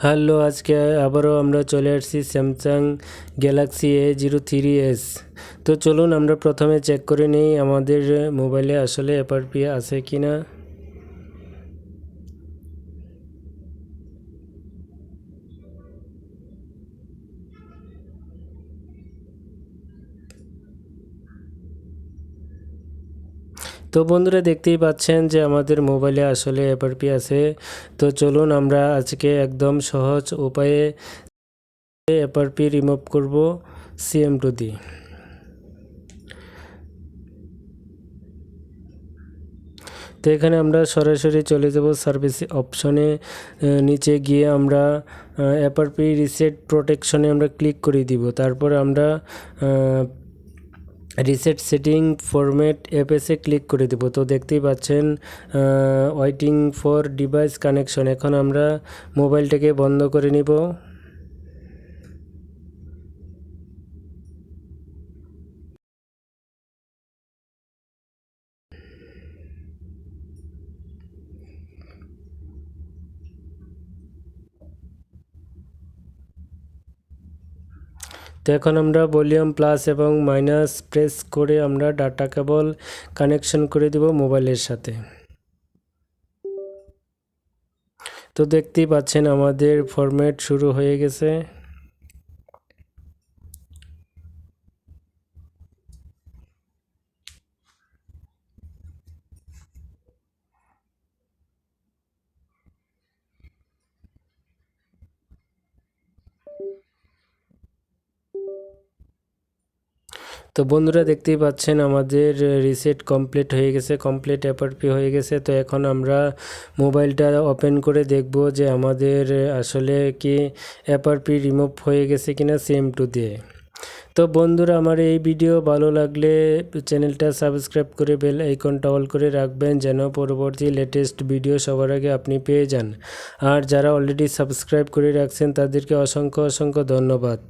Hello, আজকে আবারও আমরা চলে আসছি স্যামসাং গ্যালাক্সি A03s। তো চলুন আমরা প্রথমে চেক করে নিই আমাদের মোবাইলে আসলে এফআরপি আছে কি না। তো বন্ধুরা, দেখতেই পাচ্ছেন যে আমাদের মোবাইলে আসলে এফআরপি আছে। তো চলুন আমরা আজকে একদম সহজ উপায়ে এফআরপি রিমুভ করব CM2 দিয়ে। তো এখানে আমরা সরাসরি চলে যাব সার্ভিস অপশনে। নিচে গিয়ে আমরা এফআরপি রিসেট প্রোটেকশনে আমরা ক্লিক করে দিব। তারপর আমরা রিসেট সেটিং ফরম্যাট অ্যাপসে ক্লিক করে দেব। তো দেখতেই পাচ্ছেন ওয়েটিং ফর ডিভাইস কানেকশন। এখন আমরা মোবাইলটাকে বন্ধ করে নিব। তো এখন আমরা ভলিউম প্লাস এবং মাইনাস প্রেস করে আমরা ডাটা কেবল কানেকশন করে দেব মোবাইলের সাথে। তো দেখতেই পাচ্ছেন আমাদের ফরম্যাট শুরু হয়ে গেছে। তো বন্ধুরা, দেখতেই পাচ্ছেন আমাদের রিসেট কমপ্লিট হয়ে গেছে, কমপ্লিট এফআরপি হয়ে গেছে। তো এখন আমরা মোবাইলটা ওপেন করে দেখব যে আমাদের আসলে কি এফআরপি রিমুভ হয়ে গেছে কিনা CM2 দিয়ে। তো বন্ধুরা, আমার এই ভিডিও ভালো লাগলে চ্যানেলটা সাবস্ক্রাইব করে বেল আইকনটা অল করে রাখবেন, যেন পরবর্তী লেটেস্ট ভিডিও সবার আগে আপনি পেয়ে যান। আর যারা অলরেডি সাবস্ক্রাইব করে রাখছেন তাদেরকে অসংখ্য অসংখ্য ধন্যবাদ।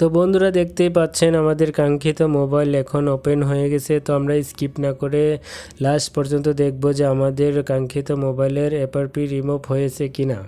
তো বন্ধুরা, দেখতেই পাচ্ছেন আমাদের কাঙ্ক্ষিত মোবাইল এখন ওপেন হয়ে গেছে। তো আমরা স্কিপ না করে লাস্ট পর্যন্ত দেখব যে আমাদের কাঙ্ক্ষিত মোবাইলের এফআরপি রিমুভ হয়েছে কিনা।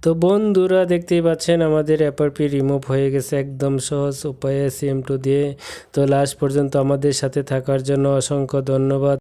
তো বন্ধুরা, দেখতেই পাচ্ছেন আমাদের এফআরপি রিমুভ হয়ে গেছে একদম সহজ উপায়ে CM2 দিয়ে। তো লাস্ট পর্যন্ত আমাদের সাথে থাকার জন্য অসংখ্য ধন্যবাদ।